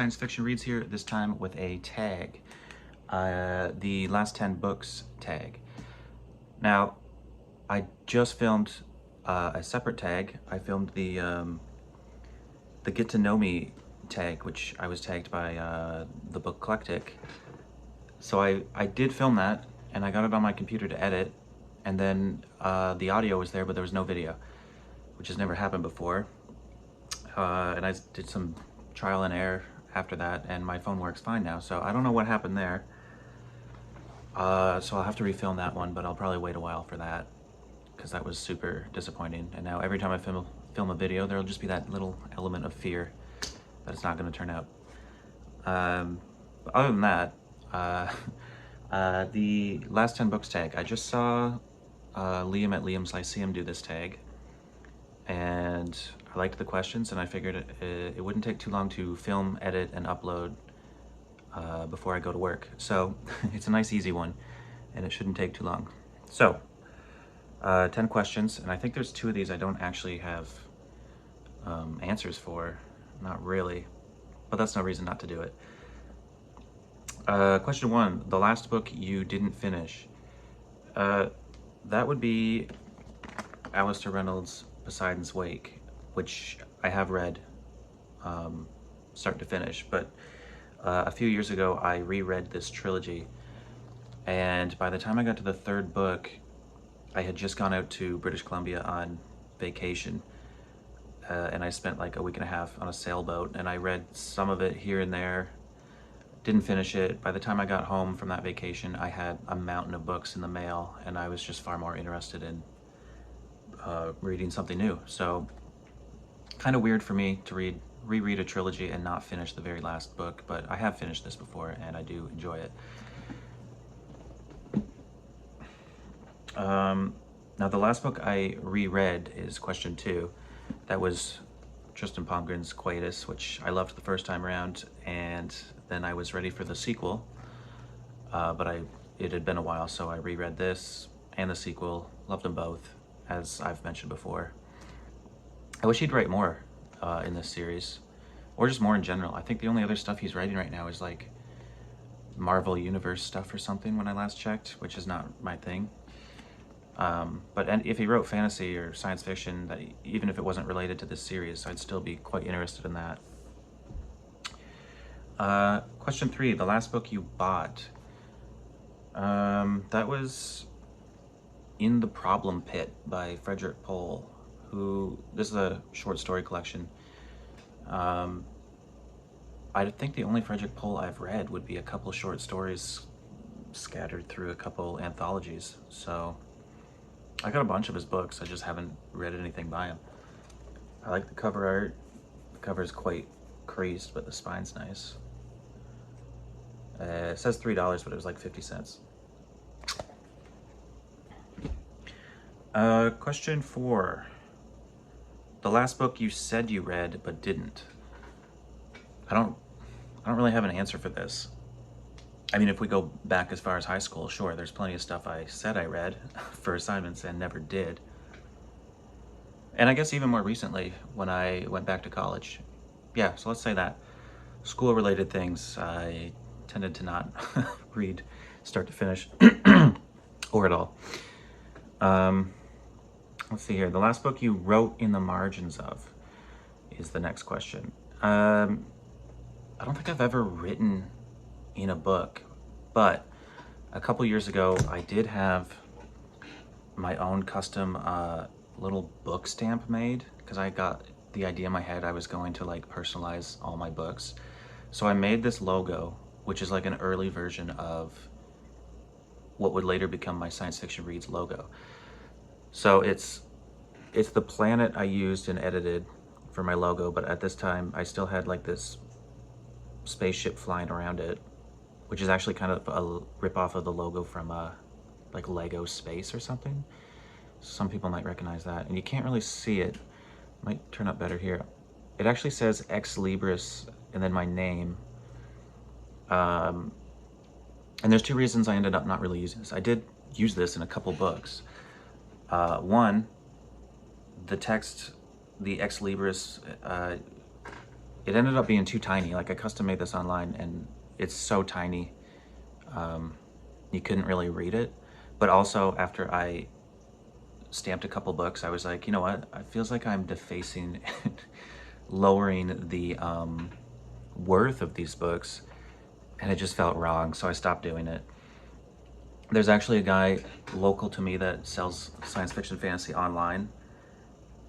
Science Fiction Reads here, this time with a tag. The last 10 books tag. Now, I just filmed a separate tag. I filmed the Get to Know Me tag, which I was tagged by the Book Eclectic. So I did film that, and I got it on my computer to edit, and then the audio was there, but there was no video, which has never happened before. And I did some trial and error after that, and my phone works fine now, so I don't know what happened there. So I'll have to refilm that one, but I'll probably wait a while for that, because that was super disappointing. And now every time I film a video, there'll just be that little element of fear that it's not going to turn out. But other than that, the last 10 books tag, I just saw Liam at Liam's Lyceum do this tag, and I liked the questions, and I figured it wouldn't take too long to film, edit, and upload before I go to work. So it's a nice easy one, and it shouldn't take too long. So 10 questions, and I think there's 2 of these I don't actually have answers for. Not really, but that's no reason not to do it. Question 1, the last book you didn't finish. That would be Alistair Reynolds' Poseidon's Wake, which I have read start to finish, but a few years ago I reread this trilogy, and by the time I got to the 3rd book, I had just gone out to British Columbia on vacation, and I spent like a week and a half on a sailboat, and I read some of it here and there, didn't finish it. By the time I got home from that vacation, I had a mountain of books in the mail, and I was just far more interested in reading something new. So kind of weird for me to reread a trilogy and not finish the very last book, but I have finished this before and I do enjoy it. Now the last book I reread is question 2. That was Tristan Palmgren's Quietus, which I loved the first time around, and then I was ready for the sequel, but it had been a while, so I reread this and the sequel. Loved them both, as I've mentioned before. I wish he'd write more in this series, or just more in general. I think the only other stuff he's writing right now is like Marvel Universe stuff or something when I last checked, which is not my thing. But if he wrote fantasy or science fiction, that even if it wasn't related to this series, I'd still be quite interested in that. Question 3, the last book you bought. That was In the Problem Pit by Frederick Pohl, this is a short story collection. I think the only Frederick Pohl I've read would be a couple short stories scattered through a couple anthologies. So I got a bunch of his books, I just haven't read anything by him. I like the cover art. The cover's quite creased, but the spine's nice. It says $3, but it was like 50 cents. Question 4. The last book you said you read but didn't. I don't really have an answer for this. I mean, if we go back as far as high school, sure, there's plenty of stuff I said I read for assignments and never did. And I guess even more recently, when I went back to college. Yeah, so let's say that. School-related things, I tended to not read start to finish, or at all. Let's see here. The last book you wrote in the margins of is the next question. I don't think I've ever written in a book, but a couple years ago I did have my own custom little book stamp made, because I got the idea in my head I was going to like personalize all my books. So I made this logo, which is like an early version of what would later become my Science Fiction Reads logo. So it's the planet I used and edited for my logo, but at this time I still had like this spaceship flying around it, which is actually kind of a rip-off of the logo from like Lego Space or something. Some people might recognize that, and you can't really see it. Might turn up better here. It actually says Ex Libris and then my name. And there's 2 reasons I ended up not really using this. I did use this in a couple books. One, the text, the Ex Libris, it ended up being too tiny. Like, I custom made this online and it's so tiny, you couldn't really read it. But also, after I stamped a couple books, I was like, you know what? It feels like I'm defacing, lowering the worth of these books, and it just felt wrong, so I stopped doing it. There's actually a guy local to me that sells science fiction fantasy online,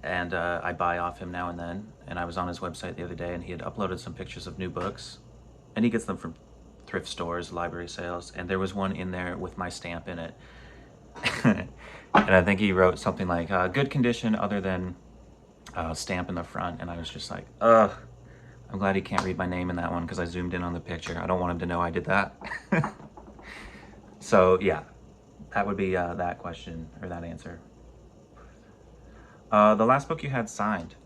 and I buy off him now and then. And I was on his website the other day, and he had uploaded some pictures of new books, and he gets them from thrift stores, library sales, and there was one in there with my stamp in it. And I think he wrote something like, good condition other than stamp in the front, and I was just like, ugh. I'm glad he can't read my name in that one, because I zoomed in on the picture. I don't want him to know I did that. So yeah, that would be that question, or that answer. The last book you had signed.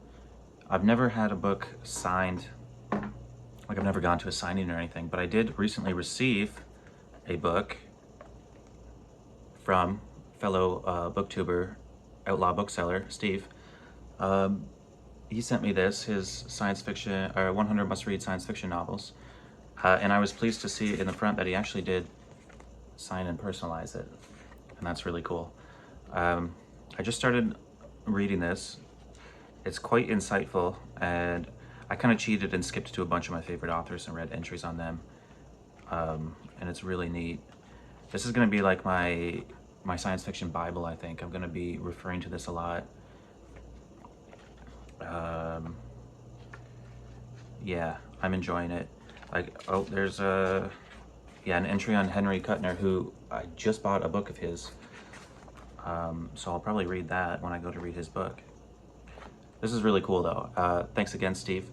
I've never had a book signed, like I've never gone to a signing or anything, but I did recently receive a book from fellow booktuber, outlaw bookseller, Steve. He sent me this, his science fiction, or 100 must-read science fiction novels. And I was pleased to see in the front that he actually did sign and personalize it. And that's really cool. I just started reading this. It's quite insightful, and I kind of cheated and skipped to a bunch of my favorite authors and read entries on them. And it's really neat. This is going to be like my science fiction Bible, I think. I'm going to be referring to this a lot. Yeah, I'm enjoying it. Like, oh, there's an entry on Henry Kuttner, who I just bought a book of his. So I'll probably read that when I go to read his book. This is really cool, though. Thanks again, Steve.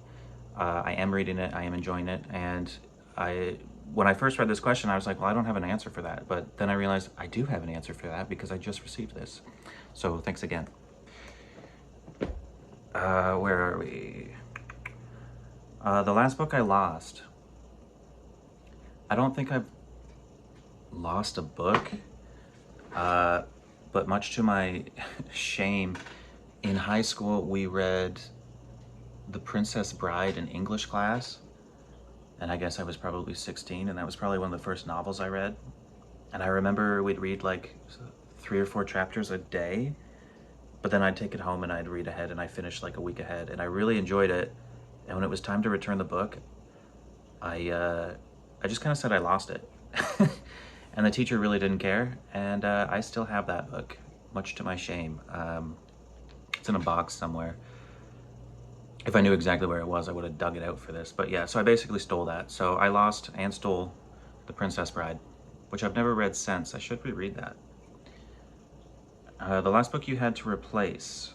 I am reading it, I am enjoying it, and when I first read this question, I was like, well, I don't have an answer for that. But then I realized I do have an answer for that, because I just received this. So thanks again. Where are we? The last book I lost. I don't think I've lost a book, but much to my shame, in high school we read The Princess Bride in English class, and I guess I was probably 16, and that was probably one of the first novels I read. And I remember we'd read like 3 or 4 chapters a day, but then I'd take it home and I'd read ahead, and I finished like a week ahead, and I really enjoyed it. And when it was time to return the book, I just kind of said I lost it. And the teacher really didn't care, and I still have that book, much to my shame. It's in a box somewhere. If I knew exactly where it was, I would have dug it out for this. But yeah, so I basically stole that. So I lost and stole The Princess Bride, which I've never read since. I should reread that. The last book you had to replace.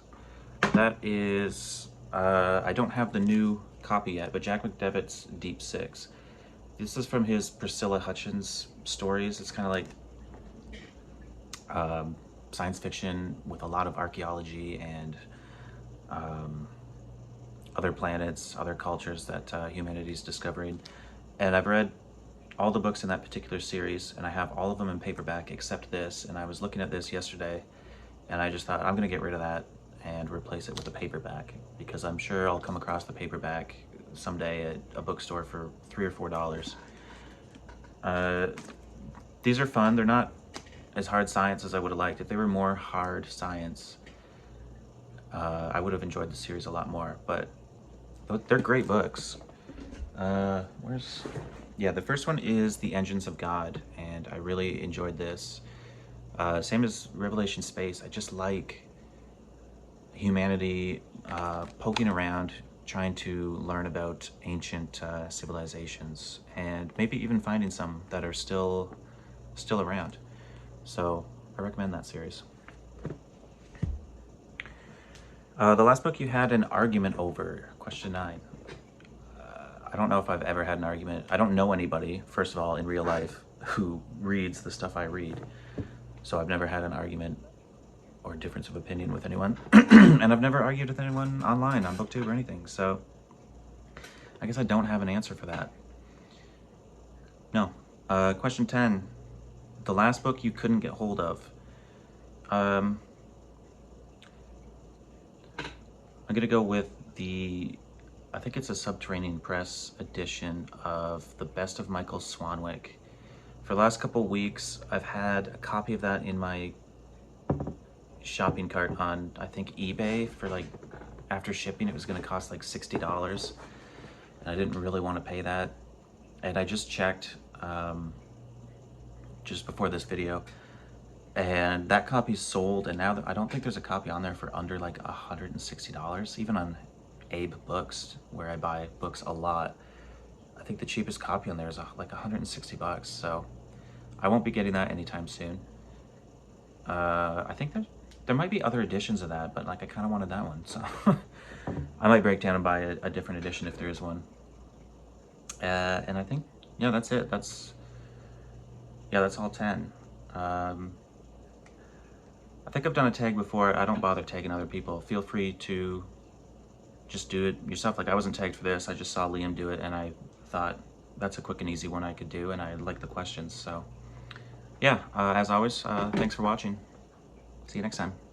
That is, I don't have the new copy yet, but Jack McDevitt's Deep Six. This is from his Priscilla Hutchins stories. It's kind of like science fiction with a lot of archaeology and other planets, other cultures that humanity's discovering. And I've read all the books in that particular series, and I have all of them in paperback except this. And I was looking at this yesterday, and I just thought, I'm gonna get rid of that and replace it with a paperback, because I'm sure I'll come across the paperback someday at a bookstore for $3 or $4. These are fun. They're not as hard science as I would have liked. If they were more hard science, I would have enjoyed the series a lot more, but they're great books. The first one is The Engines of God, and I really enjoyed this. Same as Revelation Space. I just like humanity poking around, trying to learn about ancient civilizations, and maybe even finding some that are still around. So I recommend that series. The last book you had an argument over, question 9. I don't know if I've ever had an argument. I don't know anybody, first of all, in real life who reads the stuff I read. So I've never had an argument or difference of opinion with anyone. And I've never argued with anyone online on BookTube or anything. So I guess I don't have an answer for that. No. Question 10. The last book you couldn't get hold of. I'm gonna go with the I think it's a Subterranean Press edition of The Best of Michael Swanwick. For the last couple weeks, I've had a copy of that in my shopping cart on, I think, eBay for like, after shipping, it was gonna cost like $60. And I didn't really want to pay that. And I just checked just before this video, and that copy's sold, and now I don't think there's a copy on there for under like $160, even on Abe Books, where I buy books a lot. I think the cheapest copy on there is like $160, so I won't be getting that anytime soon. I think there might be other editions of that, but like I kind of wanted that one, so I might break down and buy a different edition if there is one. And I think, yeah, that's it. That's all 10. I think I've done a tag before. I don't bother tagging other people. Feel free to just do it yourself. Like, I wasn't tagged for this. I just saw Liam do it, and I thought that's a quick and easy one I could do, and I like the questions. So, yeah, as always, thanks for watching. See you next time.